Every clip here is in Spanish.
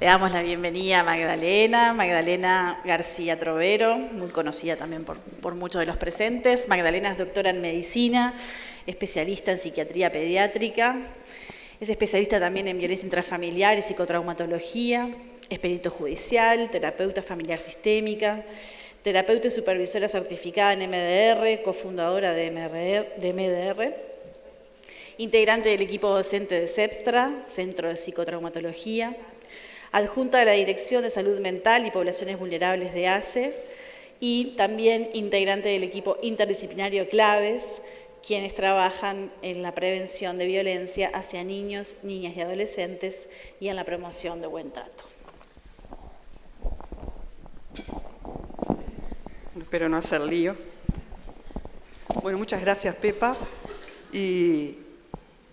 Le damos la bienvenida a Magdalena García Trovero, muy conocida también por muchos de los presentes. Magdalena es doctora en medicina, especialista en psiquiatría pediátrica, es especialista también en violencia intrafamiliar y psicotraumatología, es perito judicial, terapeuta familiar sistémica, terapeuta y supervisora certificada en MDR, cofundadora de MDR, integrante del equipo docente de CEPSTRA, Centro de Psicotraumatología, adjunta de la Dirección de Salud Mental y Poblaciones Vulnerables de ACE y también integrante del equipo interdisciplinario Claves, quienes trabajan en la prevención de violencia hacia niños, niñas y adolescentes y en la promoción de buen trato. Espero no hacer lío. Bueno, muchas gracias, Pepa. Y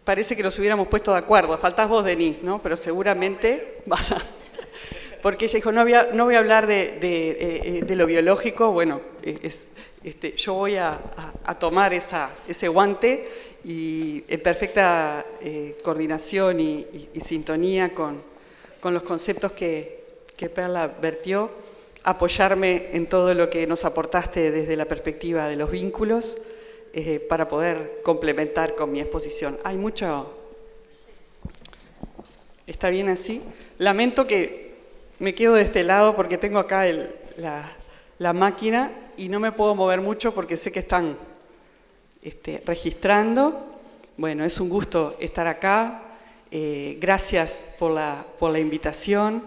parece que nos hubiéramos puesto de acuerdo. Faltás vos, Denise, ¿no? Pero seguramente vas a... Porque ella dijo, no voy a hablar de lo biológico. Bueno, yo voy a tomar ese guante y en perfecta coordinación y sintonía con los conceptos que Perla vertió, apoyarme en todo lo que nos aportaste desde la perspectiva de los vínculos para poder complementar con mi exposición. Hay mucho... ¿Está bien así? Lamento que me quedo de este lado porque tengo acá la máquina y no me puedo mover mucho porque sé que están registrando. Bueno, es un gusto estar acá. Gracias por la invitación.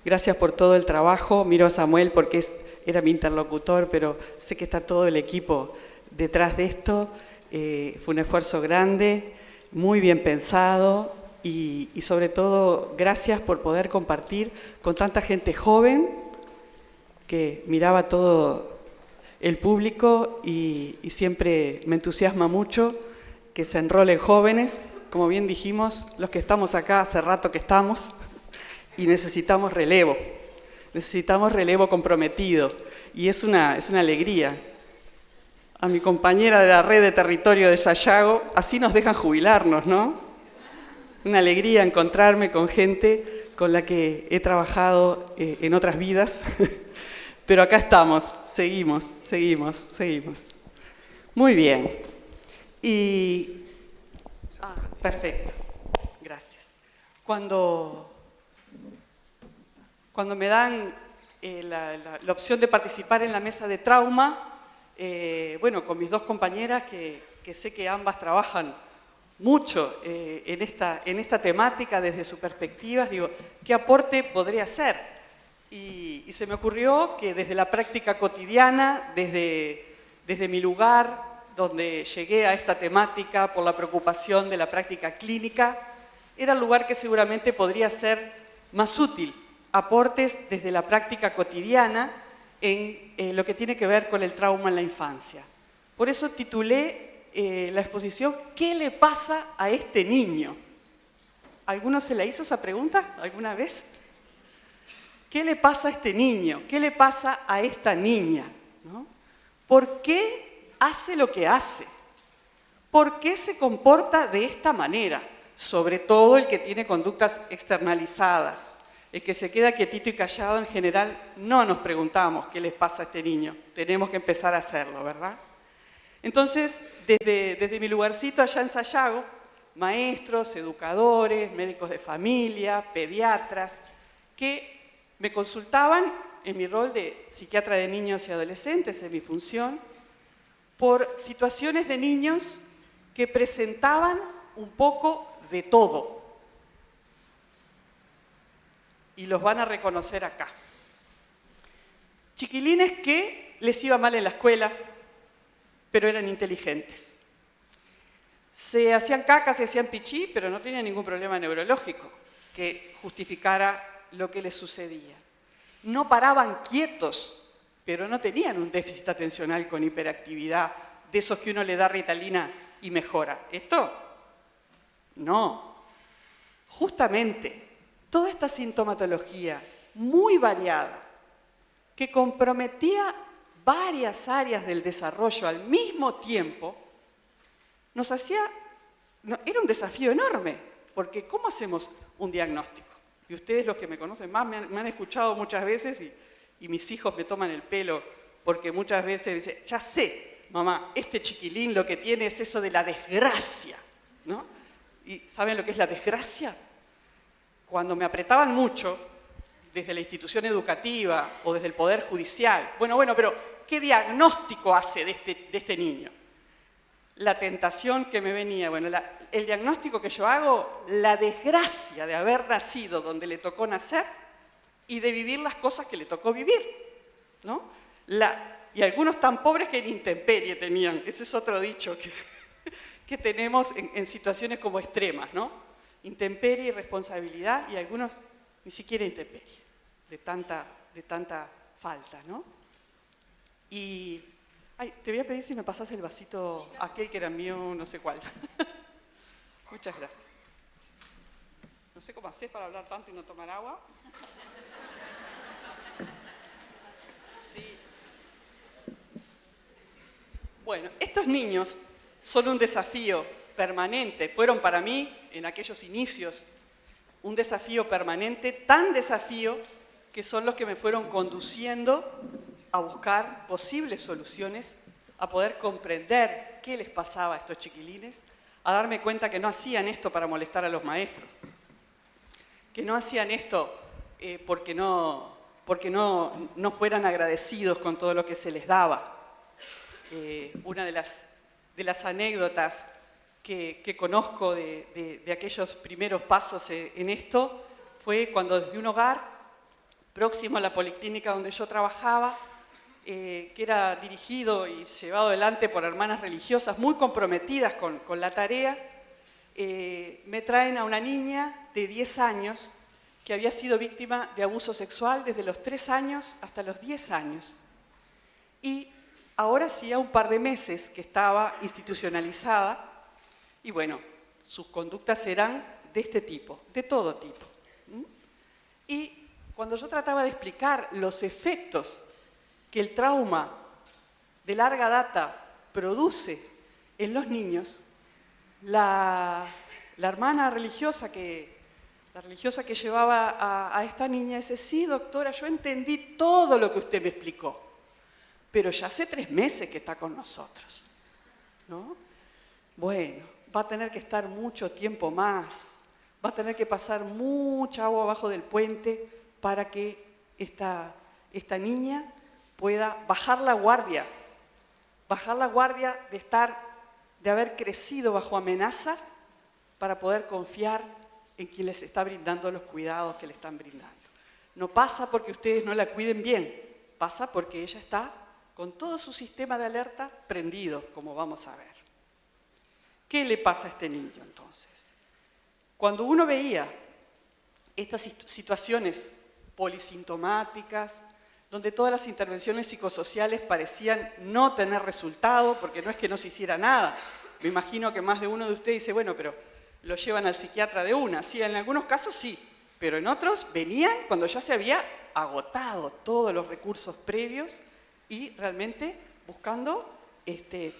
Gracias por todo el trabajo. Miro a Samuel porque era mi interlocutor, pero sé que está todo el equipo detrás de esto. Fue un esfuerzo grande, muy bien pensado y sobre todo gracias por poder compartir con tanta gente joven que miraba todo el público y siempre me entusiasma mucho que se enrolen jóvenes. Como bien dijimos, los que estamos acá hace rato que estamos y necesitamos relevo comprometido y es una alegría. A mi compañera de la red de territorio de Sayago, así nos dejan jubilarnos, ¿no? Una alegría encontrarme con gente con la que he trabajado en otras vidas, pero acá estamos, seguimos. Muy bien. Perfecto, gracias. Cuando me dan la opción de participar en la mesa de trauma, bueno, con mis dos compañeras que sé que ambas trabajan mucho en esta temática desde su perspectiva, digo, ¿qué aporte podría hacer? Y se me ocurrió que desde la práctica cotidiana, desde mi lugar, donde llegué a esta temática por la preocupación de la práctica clínica, era el lugar que seguramente podría ser más útil, aportes desde la práctica cotidiana en lo que tiene que ver con el trauma en la infancia. Por eso titulé la exposición ¿Qué le pasa a este niño? ¿Alguno se la hizo esa pregunta alguna vez? ¿Qué le pasa a este niño? ¿Qué le pasa a esta niña? ¿No? ¿Por qué hace lo que hace? ¿Por qué se comporta de esta manera? Sobre todo el que tiene conductas externalizadas. El que se queda quietito y callado, en general, no nos preguntamos qué les pasa a este niño. Tenemos que empezar a hacerlo, ¿verdad? Entonces, desde mi lugarcito allá en Sayago, maestros, educadores, médicos de familia, pediatras, que me consultaban en mi rol de psiquiatra de niños y adolescentes, en mi función, por situaciones de niños que presentaban un poco de todo. Y los van a reconocer acá. Chiquilines que les iba mal en la escuela, pero eran inteligentes. Se hacían caca, se hacían pichí, pero no tenían ningún problema neurológico que justificara lo que les sucedía. No paraban quietos, pero no tenían un déficit atencional con hiperactividad, de esos que uno le da Ritalina y mejora. ¿Esto? No. Justamente, toda esta sintomatología muy variada, que comprometía varias áreas del desarrollo al mismo tiempo, era un desafío enorme, porque ¿cómo hacemos un diagnóstico? y ustedes los que me conocen más me han escuchado muchas veces y mis hijos me toman el pelo porque muchas veces dicen, ya sé, mamá, este chiquilín lo que tiene es eso de la desgracia, ¿no? ¿Y saben lo que es la desgracia? Cuando me apretaban mucho, desde la institución educativa o desde el Poder Judicial, bueno, pero ¿qué diagnóstico hace de este niño? La tentación que me venía, bueno, el diagnóstico que yo hago, la desgracia de haber nacido donde le tocó nacer y de vivir las cosas que le tocó vivir, ¿no? Y algunos tan pobres que en intemperie tenían, ese es otro dicho que tenemos en situaciones como extremas, ¿no? Intemperie, irresponsabilidad y algunos ni siquiera intemperie, de tanta falta, ¿no? Y te voy a pedir si me pasas el vasito, aquel que era mío, no sé cuál. Muchas gracias. No sé cómo haces para hablar tanto y no tomar agua. Sí. Bueno, estos niños son un desafío permanente. Fueron para mí, en aquellos inicios, un desafío permanente, tan desafío que son los que me fueron conduciendo a buscar posibles soluciones, a poder comprender qué les pasaba a estos chiquilines, a darme cuenta que no hacían esto para molestar a los maestros, que no hacían esto porque no fueran agradecidos con todo lo que se les daba. Una de las anécdotas que conozco de aquellos primeros pasos en esto fue cuando desde un hogar próximo a la policlínica donde yo trabajaba, que era dirigido y llevado adelante por hermanas religiosas muy comprometidas con la tarea, me traen a una niña de 10 años que había sido víctima de abuso sexual desde los 3 años hasta los 10 años. Y ahora hacía un par de meses que estaba institucionalizada y bueno, sus conductas eran de este tipo, de todo tipo. Y cuando yo trataba de explicar los efectos que el trauma de larga data produce en los niños, la hermana religiosa que llevaba a esta niña dice, sí, doctora, yo entendí todo lo que usted me explicó, pero ya hace 3 meses que está con nosotros, ¿no? Bueno, va a tener que estar mucho tiempo más, va a tener que pasar mucha agua abajo del puente para que esta niña pueda bajar la guardia de haber crecido bajo amenaza para poder confiar en quien les está brindando los cuidados que le están brindando. No pasa porque ustedes no la cuiden bien, pasa porque ella está con todo su sistema de alerta prendido, como vamos a ver. ¿Qué le pasa a este niño entonces? Cuando uno veía estas situaciones polisintomáticas, donde todas las intervenciones psicosociales parecían no tener resultado, porque no es que no se hiciera nada. Me imagino que más de uno de ustedes dice, bueno, pero lo llevan al psiquiatra de una. Sí, en algunos casos sí, pero en otros venían cuando ya se había agotado todos los recursos previos y realmente buscando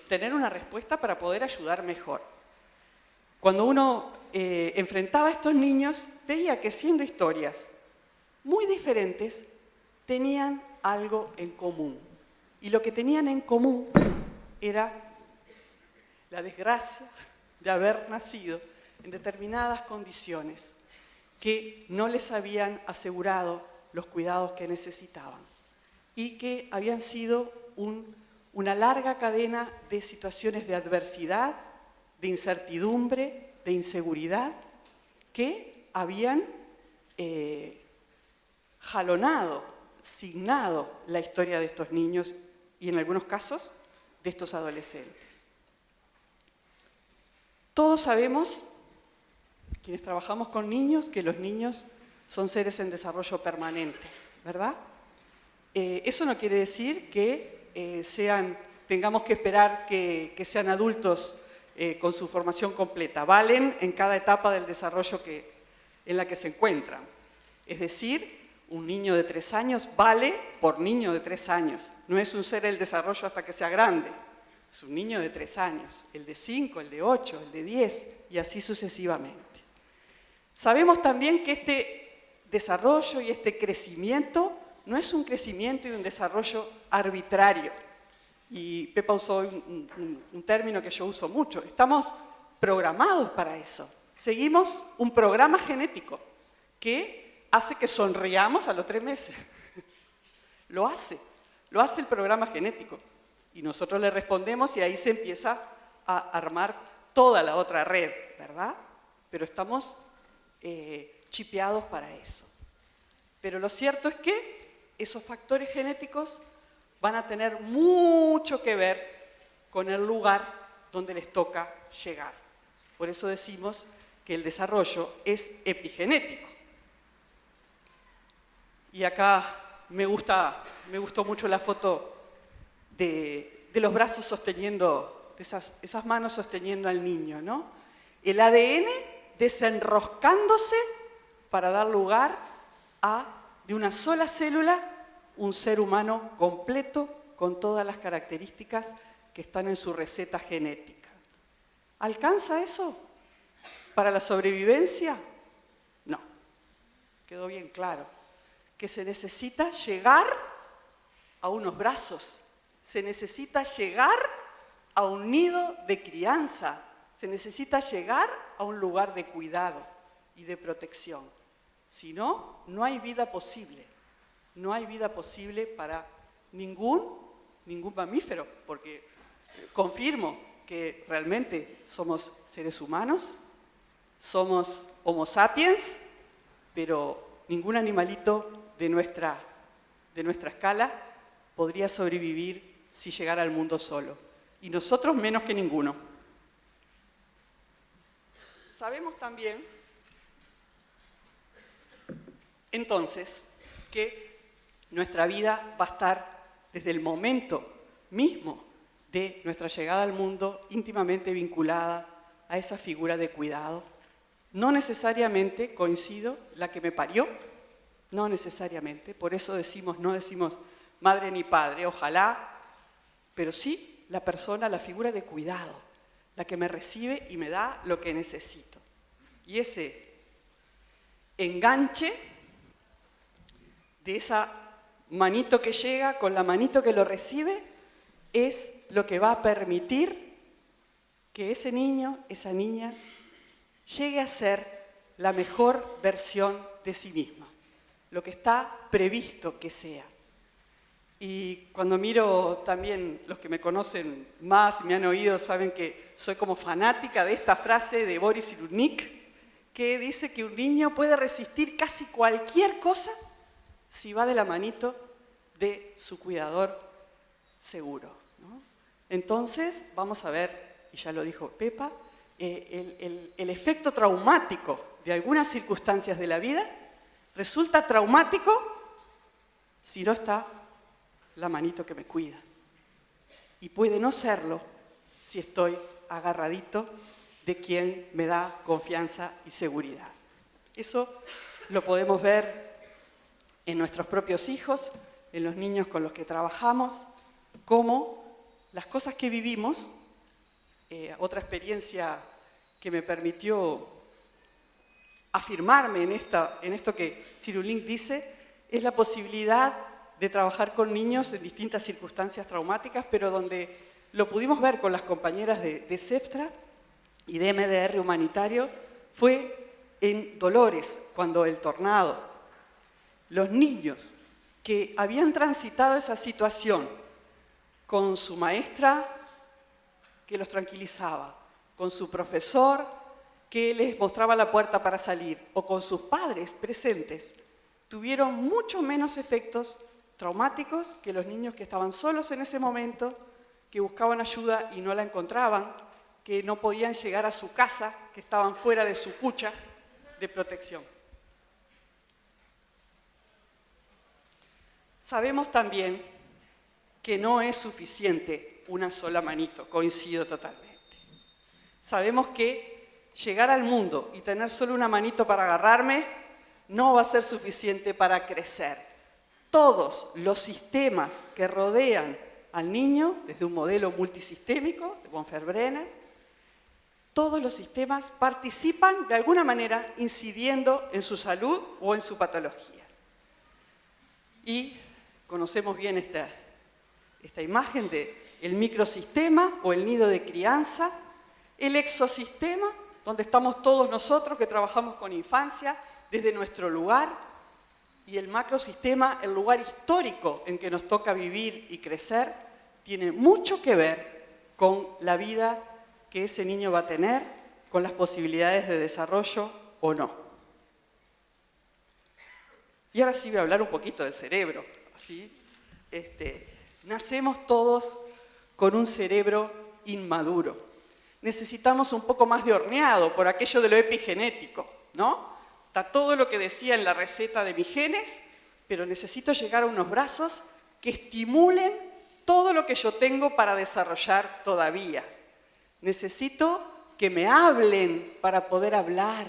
tener una respuesta para poder ayudar mejor. Cuando uno enfrentaba a estos niños, veía que siendo historias muy diferentes, tenían algo en común. Y lo que tenían en común era la desgracia de haber nacido en determinadas condiciones que no les habían asegurado los cuidados que necesitaban y que habían sido una larga cadena de situaciones de adversidad, de incertidumbre, de inseguridad, que habían jalonado, signado la historia de estos niños y en algunos casos de estos adolescentes. Todos sabemos, quienes trabajamos con niños, que los niños son seres en desarrollo permanente, ¿verdad? Eso no quiere decir que tengamos que esperar que sean adultos con su formación completa. Valen en cada etapa del desarrollo en la que se encuentran. Es decir, un niño de 3 años vale por niño de 3 años. No es un ser el desarrollo hasta que sea grande. Es un niño de 3 años, el de 5, el de 8, el de 10 y así sucesivamente. Sabemos también que este desarrollo y este crecimiento no es un crecimiento y un desarrollo arbitrario. Y Pepa usó un término que yo uso mucho. Estamos programados para eso. Seguimos un programa genético que hace que sonriamos a los 3 meses. Lo hace el programa genético. Y nosotros le respondemos y ahí se empieza a armar toda la otra red, ¿verdad? Pero estamos chipeados para eso. Pero lo cierto es que esos factores genéticos van a tener mucho que ver con el lugar donde les toca llegar. Por eso decimos que el desarrollo es epigenético. Y acá me gustó mucho la foto de los brazos sosteniendo, esas manos sosteniendo al niño, ¿no? El ADN desenroscándose para dar lugar a, de una sola célula, un ser humano completo con todas las características que están en su receta genética. ¿Alcanza eso para la sobrevivencia? No. Quedó bien claro que se necesita llegar a unos brazos, se necesita llegar a un nido de crianza, se necesita llegar a un lugar de cuidado y de protección. Si no, no hay vida posible. No hay vida posible para ningún mamífero, porque confirmo que realmente somos seres humanos, somos Homo sapiens, pero ningún animalito de nuestra escala podría sobrevivir si llegara al mundo solo. Y nosotros menos que ninguno. Sabemos también, entonces, que nuestra vida va a estar desde el momento mismo de nuestra llegada al mundo íntimamente vinculada a esa figura de cuidado. No necesariamente coincido la que me parió, no necesariamente, por eso no decimos madre ni padre, ojalá, pero sí la persona, la figura de cuidado, la que me recibe y me da lo que necesito. Y ese enganche de esa manito que llega con la manito que lo recibe es lo que va a permitir que ese niño, esa niña, llegue a ser la mejor versión de sí misma, lo que está previsto que sea. Y cuando miro también, los que me conocen más, me han oído, saben que soy como fanática de esta frase de Boris Cyrulnik, que dice que un niño puede resistir casi cualquier cosa si va de la manito de su cuidador seguro, ¿no? Entonces, vamos a ver, y ya lo dijo Pepa, el efecto traumático de algunas circunstancias de la vida resulta traumático si no está la manito que me cuida. Y puede no serlo si estoy agarradito de quien me da confianza y seguridad. Eso lo podemos ver en nuestros propios hijos, en los niños con los que trabajamos, cómo las cosas que vivimos, otra experiencia que me permitió afirmarme en esto que Cyrulnik dice, es la posibilidad de trabajar con niños en distintas circunstancias traumáticas, pero donde lo pudimos ver con las compañeras de CEPTRA y de MDR Humanitario, fue en Dolores, cuando el tornado. Los niños que habían transitado esa situación con su maestra que los tranquilizaba, con su profesor que les mostraba la puerta para salir, o con sus padres presentes, tuvieron mucho menos efectos traumáticos que los niños que estaban solos en ese momento, que buscaban ayuda y no la encontraban, que no podían llegar a su casa, que estaban fuera de su cucha de protección. Sabemos también que no es suficiente una sola manito, coincido totalmente. Sabemos que llegar al mundo y tener solo una manito para agarrarme no va a ser suficiente para crecer. Todos los sistemas que rodean al niño, desde un modelo multisistémico de von Ferbrenner, todos los sistemas participan de alguna manera incidiendo en su salud o en su patología. Y conocemos bien esta imagen del microsistema o el nido de crianza, el exosistema, donde estamos todos nosotros que trabajamos con infancia desde nuestro lugar, y el macrosistema, el lugar histórico en que nos toca vivir y crecer, tiene mucho que ver con la vida que ese niño va a tener, con las posibilidades de desarrollo o no. Y ahora sí voy a hablar un poquito del cerebro. ¿Sí? Nacemos todos con un cerebro inmaduro. Necesitamos un poco más de horneado por aquello de lo epigenético, ¿no? Está todo lo que decía en la receta de mis genes, pero necesito llegar a unos brazos que estimulen todo lo que yo tengo para desarrollar todavía. Necesito que me hablen para poder hablar.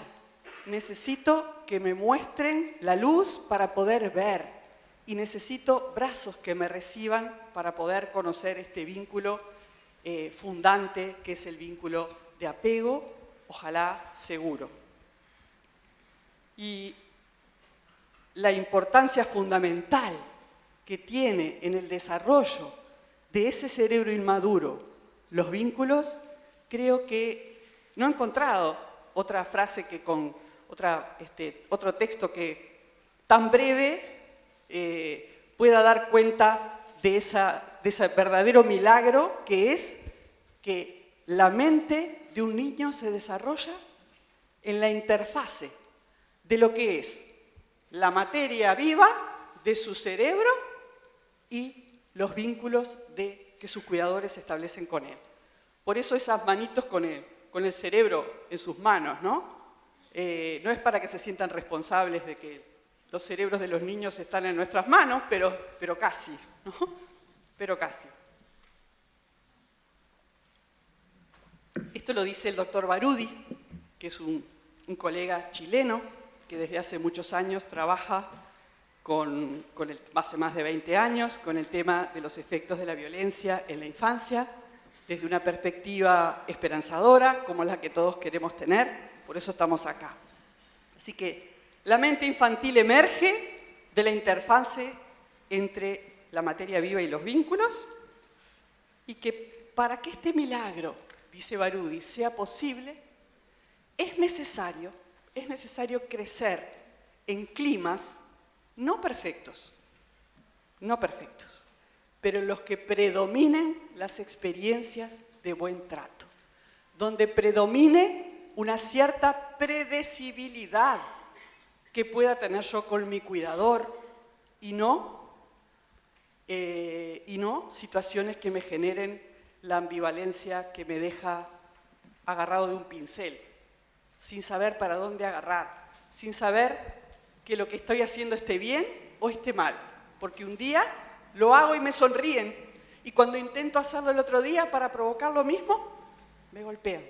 Necesito que me muestren la luz para poder ver. Y necesito brazos que me reciban para poder conocer este vínculo fundante, que es el vínculo de apego, ojalá seguro. Y la importancia fundamental que tiene en el desarrollo de ese cerebro inmaduro los vínculos, creo que no he encontrado otra frase que con otro texto que tan breve pueda dar cuenta de ese verdadero milagro que es que la mente de un niño se desarrolla en la interfase de lo que es la materia viva de su cerebro y los vínculos que sus cuidadores establecen con él. Por eso esas manitos con el cerebro en sus manos, ¿no? No es para que se sientan responsables de que los cerebros de los niños están en nuestras manos, pero casi, ¿no? Pero casi. Esto lo dice el doctor Barudi, que es un colega chileno que desde hace muchos años trabaja hace más de 20 años, con el tema de los efectos de la violencia en la infancia, desde una perspectiva esperanzadora, como la que todos queremos tener, por eso estamos acá. Así que la mente infantil emerge de la interfase entre la materia viva y los vínculos, y que para que este milagro, dice Barudi, sea posible, es necesario crecer en climas no perfectos, pero en los que predominen las experiencias de buen trato, donde predomine una cierta predecibilidad que pueda tener yo con mi cuidador y no situaciones que me generen la ambivalencia que me deja agarrado de un pincel, sin saber para dónde agarrar, sin saber que lo que estoy haciendo esté bien o esté mal, porque un día lo hago y me sonríen, y cuando intento hacerlo el otro día para provocar lo mismo, me golpean.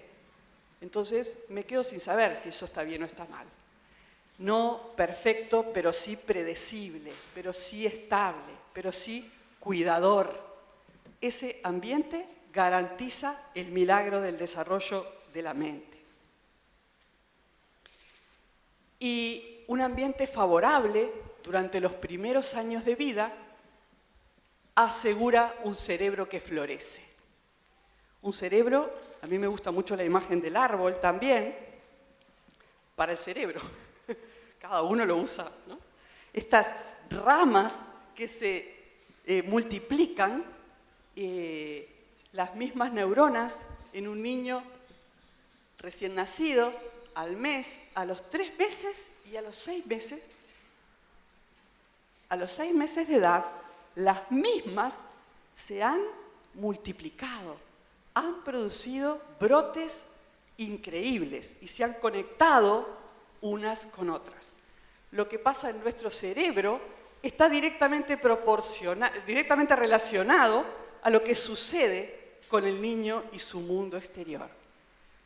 Entonces me quedo sin saber si eso está bien o está mal. No perfecto, pero sí predecible, pero sí estable, pero sí cuidador. Ese ambiente garantiza el milagro del desarrollo de la mente. Y un ambiente favorable durante los primeros años de vida asegura un cerebro que florece. Un cerebro, a mí me gusta mucho la imagen del árbol también, para el cerebro. Cada uno lo usa, ¿no? Estas ramas que se multiplican, las mismas neuronas en un niño recién nacido, al mes, a los 3 meses y a los 6 meses. A los 6 meses de edad, las mismas se han multiplicado, han producido brotes increíbles y se han conectado unas con otras. Lo que pasa en nuestro cerebro está directamente relacionado a lo que sucede con el niño y su mundo exterior.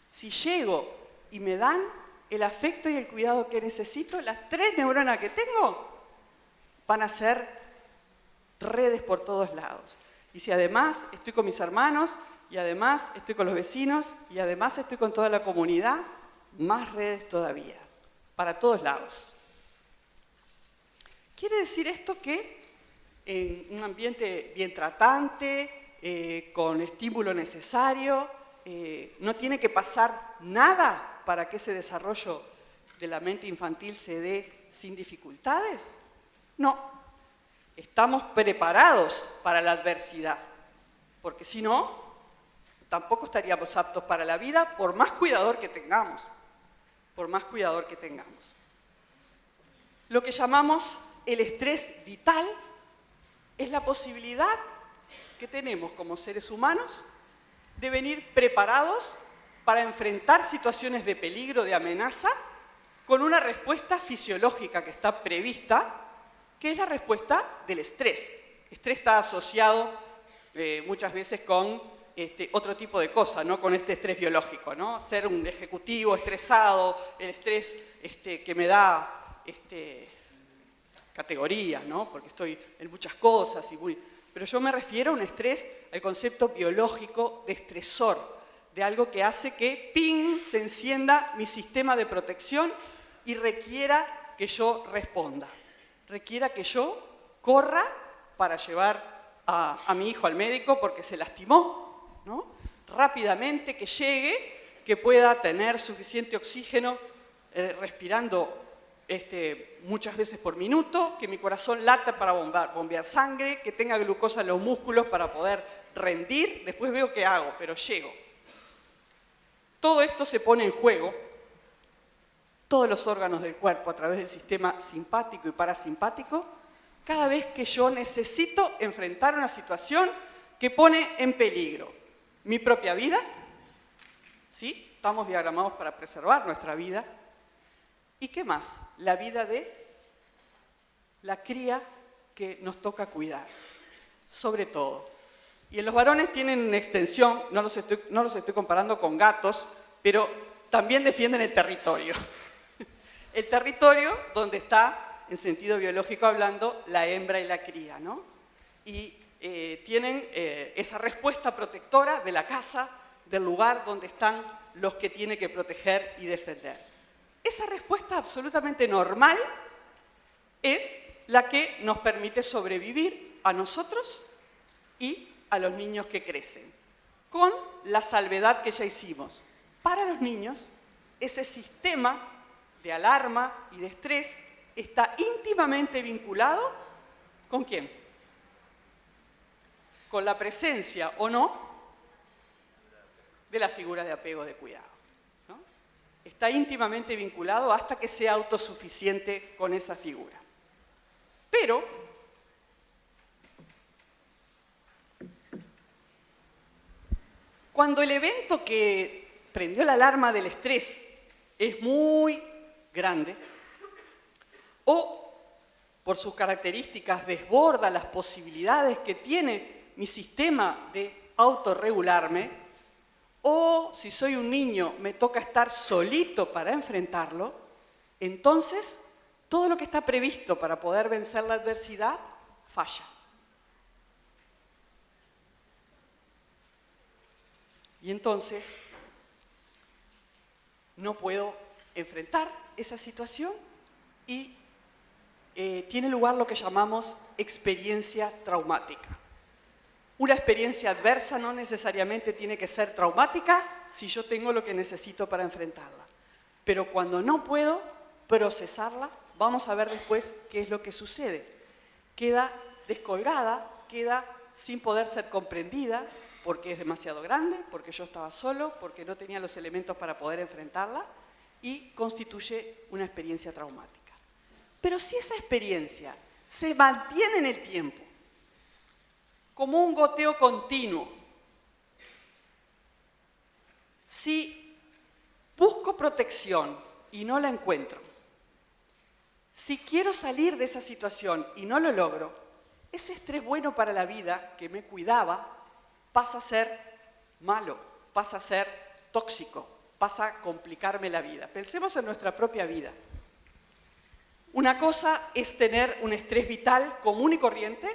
Si llego y me dan el afecto y el cuidado que necesito, las 3 neuronas que tengo van a ser redes por todos lados. Y si además estoy con mis hermanos y además estoy con los vecinos, y además estoy con toda la comunidad, más redes todavía, para todos lados. Quiere decir esto que en un ambiente bien tratante, con estímulo necesario, no tiene que pasar nada para que ese desarrollo de la mente infantil se dé sin dificultades. No, estamos preparados para la adversidad, porque si no, tampoco estaríamos aptos para la vida, por más cuidador que tengamos, por más cuidador que tengamos. Lo que llamamos el estrés vital es la posibilidad que tenemos como seres humanos de venir preparados para enfrentar situaciones de peligro, de amenaza, con una respuesta fisiológica que está prevista, que es la respuesta del estrés. El estrés está asociado muchas veces con otro tipo de cosas, ¿no? Con este estrés biológico, ¿no? Ser un ejecutivo estresado, el estrés que me da categorías, ¿no? Porque estoy en muchas cosas, pero yo me refiero a un estrés, al concepto biológico de estresor, de algo que hace que ¡ping!, se encienda mi sistema de protección y requiera que yo responda, requiera que yo corra para llevar a mi hijo al médico porque se lastimó, ¿no? Rápidamente que llegue, que pueda tener suficiente oxígeno respirando muchas veces por minuto, que mi corazón lata para bombear sangre, que tenga glucosa en los músculos para poder rendir, después veo qué hago, pero llego. Todo esto se pone en juego, todos los órganos del cuerpo a través del sistema simpático y parasimpático, cada vez que yo necesito enfrentar una situación que pone en peligro mi propia vida, ¿sí? Estamos diagramados para preservar nuestra vida. ¿Y qué más? La vida de la cría que nos toca cuidar, sobre todo. Y en los varones tienen una extensión, no los estoy comparando con gatos, pero también defienden el territorio. El territorio donde está, en sentido biológico hablando, la hembra y la cría, ¿no? Y tienen esa respuesta protectora de la casa, del lugar donde están los que tiene que proteger y defender. Esa respuesta absolutamente normal es la que nos permite sobrevivir a nosotros y a los niños que crecen, con la salvedad que ya hicimos. Para los niños, ese sistema de alarma y de estrés está íntimamente vinculado ¿con quién? Con la presencia o no de la figura de apego de cuidado, ¿no? Está íntimamente vinculado hasta que sea autosuficiente con esa figura. Pero cuando el evento que prendió la alarma del estrés es muy grande o por sus características desborda las posibilidades que tiene mi sistema de autorregularme, o si soy un niño me toca estar solito para enfrentarlo, entonces todo lo que está previsto para poder vencer la adversidad falla. Y entonces no puedo enfrentar esa situación y tiene lugar lo que llamamos experiencia traumática. Una experiencia adversa no necesariamente tiene que ser traumática si yo tengo lo que necesito para enfrentarla. Pero cuando no puedo procesarla, vamos a ver después qué es lo que sucede. Queda descolgada, queda sin poder ser comprendida porque es demasiado grande, porque yo estaba solo, porque no tenía los elementos para poder enfrentarla y constituye una experiencia traumática. Pero si esa experiencia se mantiene en el tiempo, como un goteo continuo, si busco protección y no la encuentro, si quiero salir de esa situación y no lo logro, ese estrés bueno para la vida que me cuidaba pasa a ser malo, pasa a ser tóxico, pasa a complicarme la vida. Pensemos en nuestra propia vida. Una cosa es tener un estrés vital común y corriente,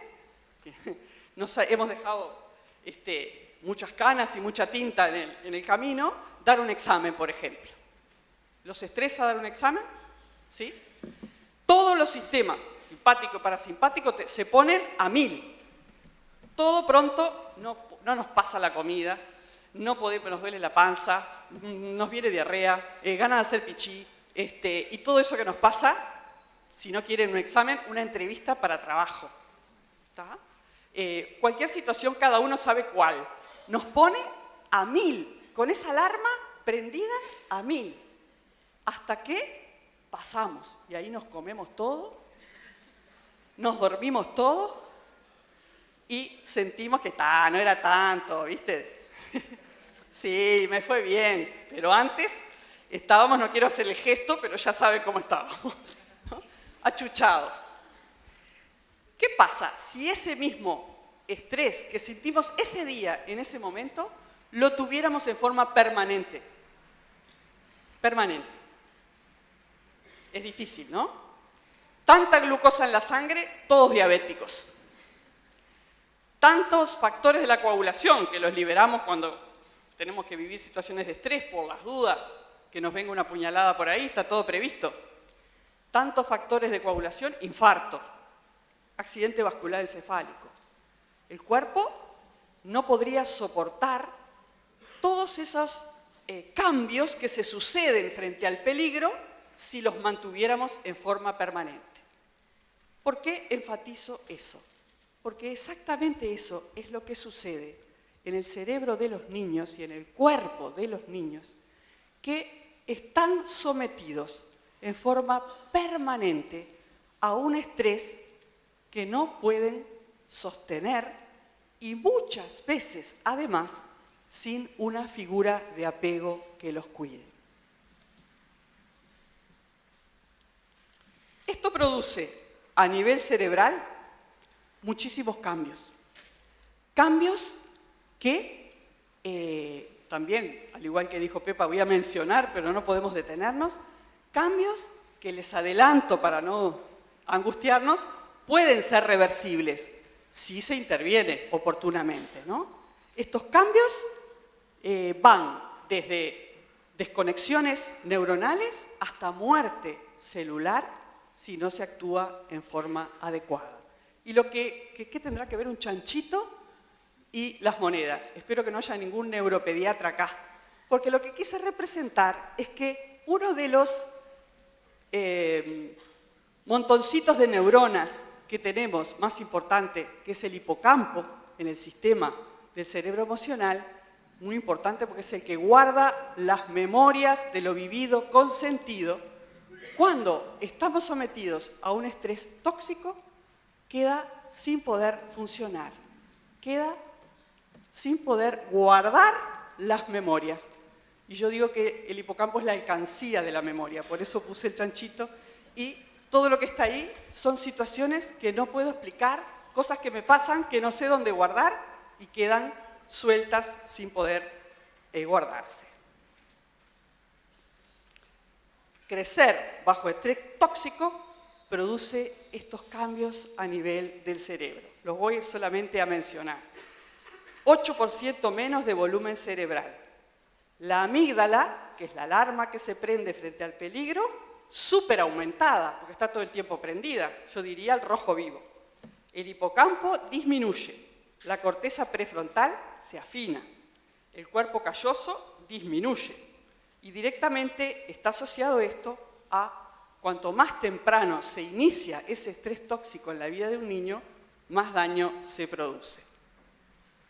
que nos hemos dejado muchas canas y mucha tinta en el camino, dar un examen, por ejemplo. ¿Los estresa dar un examen? ¿Sí? Todos los sistemas, simpático y parasimpático, se ponen a 1000. Todo pronto, no nos pasa la comida, nos duele la panza, nos viene diarrea, ganas de hacer pichí, y todo eso que nos pasa, si no quieren un examen, una entrevista para trabajo. ¿Está? Cualquier situación, cada uno sabe cuál. Nos pone a 1000, con esa alarma prendida a 1000, hasta que pasamos, y ahí nos comemos todo, nos dormimos todo, y sentimos que no era tanto, ¿viste? Sí, me fue bien, pero antes estábamos, no quiero hacer el gesto, pero ya saben cómo estábamos, ¿no? Achuchados. ¿Qué pasa si ese mismo estrés que sentimos ese día, en ese momento, lo tuviéramos en forma permanente? Permanente. Es difícil, ¿no? Tanta glucosa en la sangre, todos diabéticos. Tantos factores de la coagulación que los liberamos cuando tenemos que vivir situaciones de estrés por las dudas, que nos venga una puñalada por ahí, está todo previsto. Tantos factores de coagulación, infarto, accidente vascular encefálico. El cuerpo no podría soportar todos esos cambios que se suceden frente al peligro si los mantuviéramos en forma permanente. ¿Por qué enfatizo eso? Porque exactamente eso es lo que sucede en el cerebro de los niños y en el cuerpo de los niños, que están sometidos en forma permanente a un estrés que no pueden sostener y muchas veces, además, sin una figura de apego que los cuide. Esto produce a nivel cerebral muchísimos cambios. Cambios que también, al igual que dijo Pepa, voy a mencionar, pero no podemos detenernos. Cambios que les adelanto para no angustiarnos, pueden ser reversibles si se interviene oportunamente, ¿no? Estos cambios van desde desconexiones neuronales hasta muerte celular si no se actúa en forma adecuada. ¿Y qué tendrá que ver un chanchito y las monedas? Espero que no haya ningún neuropediatra acá, porque lo que quise representar es que uno de los montoncitos de neuronas que tenemos más importante, que es el hipocampo en el sistema del cerebro emocional, muy importante porque es el que guarda las memorias de lo vivido con sentido. Cuando estamos sometidos a un estrés tóxico, queda sin poder funcionar, queda sin poder guardar las memorias. Y yo digo que el hipocampo es la alcancía de la memoria, por eso puse el chanchito, y todo lo que está ahí son situaciones que no puedo explicar, cosas que me pasan, que no sé dónde guardar y quedan sueltas sin poder guardarse. Crecer bajo estrés tóxico produce estos cambios a nivel del cerebro. Los voy solamente a mencionar. 8% menos de volumen cerebral. La amígdala, que es la alarma que se prende frente al peligro, súper aumentada, porque está todo el tiempo prendida, yo diría el rojo vivo. El hipocampo disminuye, la corteza prefrontal se afina, el cuerpo calloso disminuye y directamente está asociado esto a cuanto más temprano se inicia ese estrés tóxico en la vida de un niño, más daño se produce.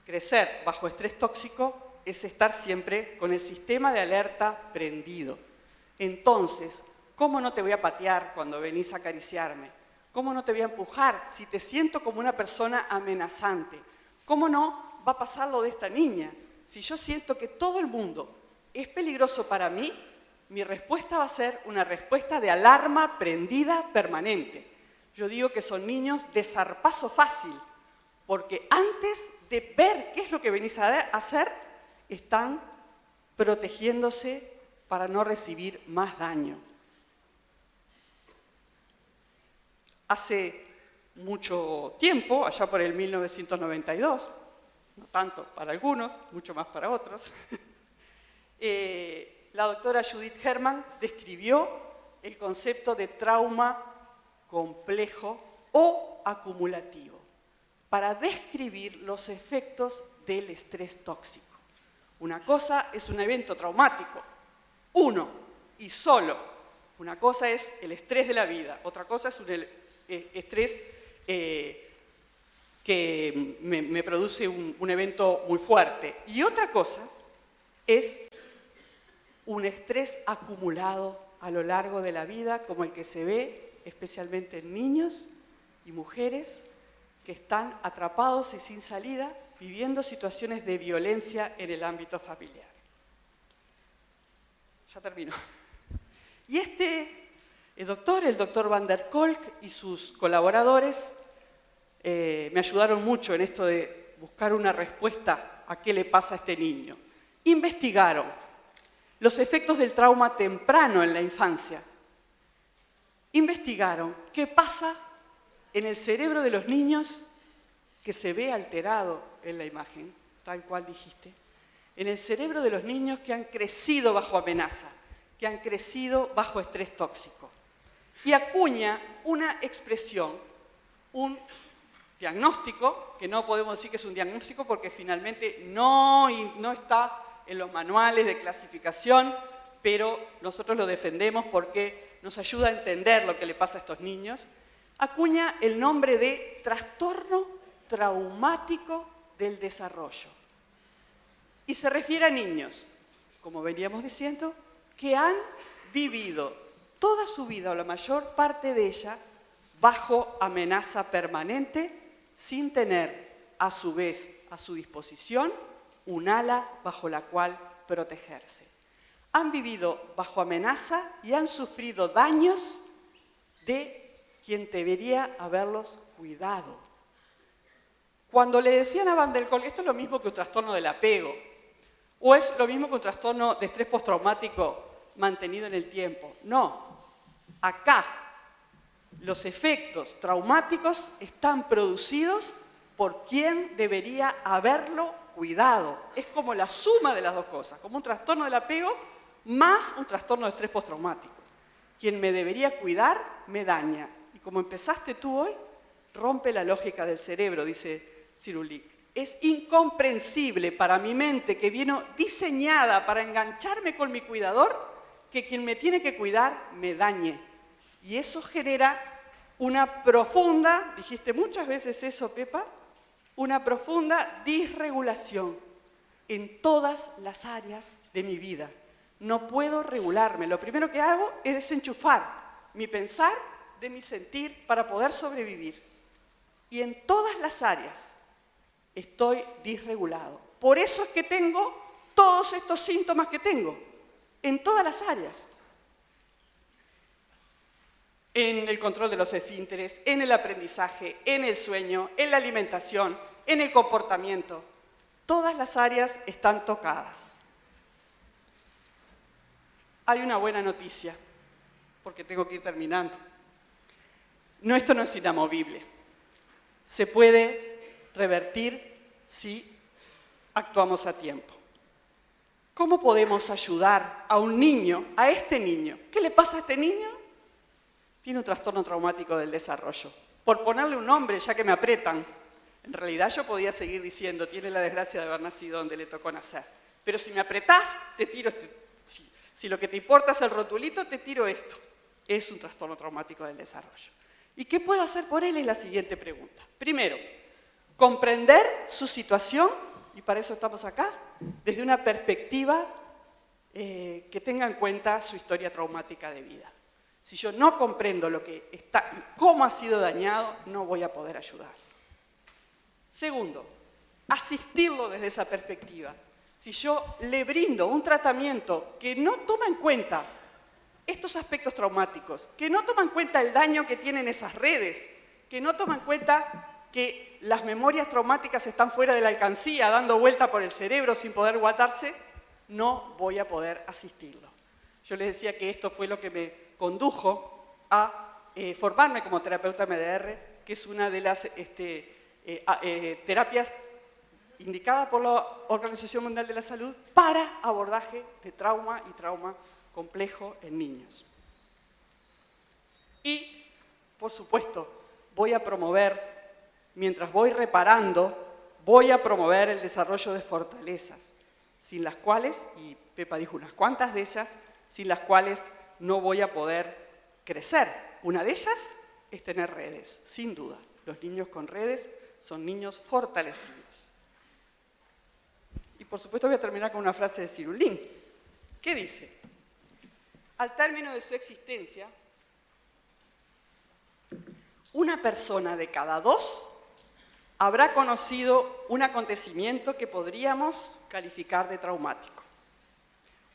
Crecer bajo estrés tóxico es estar siempre con el sistema de alerta prendido. Entonces, ¿cómo no te voy a patear cuando venís a acariciarme? ¿Cómo no te voy a empujar si te siento como una persona amenazante? ¿Cómo no va a pasar lo de esta niña? Si yo siento que todo el mundo es peligroso para mí, mi respuesta va a ser una respuesta de alarma prendida permanente. Yo digo que son niños de zarpazo fácil, porque antes de ver qué es lo que venís a hacer, están protegiéndose para no recibir más daño. Hace mucho tiempo, allá por el 1992, no tanto para algunos, mucho más para otros. La doctora Judith Herman describió el concepto de trauma complejo o acumulativo para describir los efectos del estrés tóxico. Una cosa es un evento traumático, uno y solo. Una cosa es el estrés de la vida, otra cosa es un estrés que me produce un evento muy fuerte. Y otra cosa es un estrés acumulado a lo largo de la vida, como el que se ve especialmente en niños y mujeres que están atrapados y sin salida, viviendo situaciones de violencia en el ámbito familiar. Ya termino. Y el doctor Van der Kolk y sus colaboradores me ayudaron mucho en esto de buscar una respuesta a qué le pasa a este niño. Investigaron los efectos del trauma temprano en la infancia. Investigaron qué pasa en el cerebro de los niños que se ve alterado en la imagen, tal cual dijiste, en el cerebro de los niños que han crecido bajo amenaza, que han crecido bajo estrés tóxico. Y acuña una expresión, un diagnóstico, que no podemos decir que es un diagnóstico porque finalmente no está en los manuales de clasificación, pero nosotros lo defendemos porque nos ayuda a entender lo que le pasa a estos niños. Acuña el nombre de trastorno traumático del desarrollo. Y se refiere a niños, como veníamos diciendo, que han vivido toda su vida o la mayor parte de ella bajo amenaza permanente, sin tener a su vez a su disposición un ala bajo la cual protegerse. Han vivido bajo amenaza y han sufrido daños de quien debería haberlos cuidado. Cuando le decían a Van der Kolk, esto es lo mismo que un trastorno del apego, o es lo mismo que un trastorno de estrés postraumático mantenido en el tiempo. No, acá los efectos traumáticos están producidos por quien debería haberlo cuidado. Es como la suma de las dos cosas, como un trastorno del apego más un trastorno de estrés postraumático. Quien me debería cuidar me daña. Y como empezaste tú hoy, rompe la lógica del cerebro, dice Cirulik. Es incomprensible para mi mente, que vino diseñada para engancharme con mi cuidador, que quien me tiene que cuidar me dañe. Y eso genera una profunda, dijiste muchas veces eso, Pepa, una profunda disregulación en todas las áreas de mi vida. No puedo regularme. Lo primero que hago es desenchufar mi pensar de mi sentir para poder sobrevivir. Y en todas las áreas estoy disregulado. Por eso es que tengo todos estos síntomas que tengo, en todas las áreas. En el control de los esfínteres, en el aprendizaje, en el sueño, en la alimentación, en el comportamiento. Todas las áreas están tocadas. Hay una buena noticia, porque tengo que ir terminando. Esto no es inamovible. Se puede revertir si actuamos a tiempo. ¿Cómo podemos ayudar a un niño, a este niño? ¿Qué le pasa a este niño? Tiene un trastorno traumático del desarrollo. Por ponerle un nombre, ya que me apretan, en realidad yo podía seguir diciendo, tiene la desgracia de haber nacido donde le tocó nacer. Pero si me apretás, te tiro si lo que te importa es el rotulito, te tiro esto. Es un trastorno traumático del desarrollo. ¿Y qué puedo hacer por él? Es la siguiente pregunta. Primero, comprender su situación, y para eso estamos acá, desde una perspectiva que tenga en cuenta su historia traumática de vida. Si yo no comprendo lo que está, cómo ha sido dañado, no voy a poder ayudarlo. Segundo, asistirlo desde esa perspectiva. Si yo le brindo un tratamiento que no toma en cuenta estos aspectos traumáticos, que no toma en cuenta el daño que tienen esas redes, que no toma en cuenta que las memorias traumáticas están fuera de la alcancía, dando vuelta por el cerebro sin poder guardarse, no voy a poder asistirlo. Yo les decía que esto fue lo que me condujo a formarme como terapeuta MDR, que es una de las terapias indicada por la Organización Mundial de la Salud para abordaje de trauma y trauma complejo en niños. Y, por supuesto, voy a promover, mientras voy reparando, voy a promover el desarrollo de fortalezas, sin las cuales, y Pepa dijo unas cuantas de ellas, sin las cuales no voy a poder crecer. Una de ellas es tener redes, sin duda. Los niños con redes son niños fortalecidos. Y por supuesto voy a terminar con una frase de Cirulín, que dice: al término de su existencia, una persona de cada 2 habrá conocido un acontecimiento que podríamos calificar de traumático.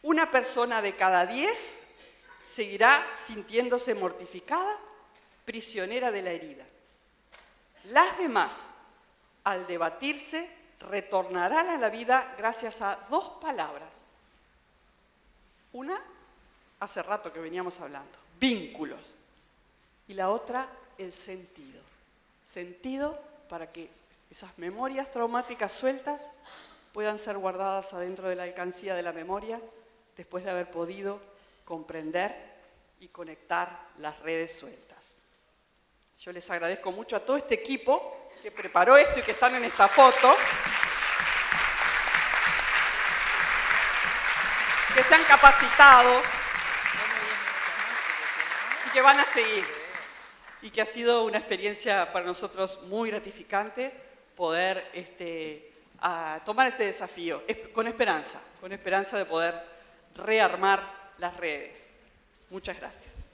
Una persona de cada 10 seguirá sintiéndose mortificada, prisionera de la herida. Las demás, al debatirse, retornarán a la vida gracias a 2 palabras. Una, hace rato que veníamos hablando, vínculos. Y la otra, el sentido. Sentido para que esas memorias traumáticas sueltas puedan ser guardadas adentro de la alcancía de la memoria después de haber podido comprender y conectar las redes sueltas. Yo les agradezco mucho a todo este equipo que preparó esto y que están en esta foto, que se han capacitado y que van a seguir. Y que ha sido una experiencia para nosotros muy gratificante poder tomar este desafío, con esperanza de poder rearmar las redes. Muchas gracias.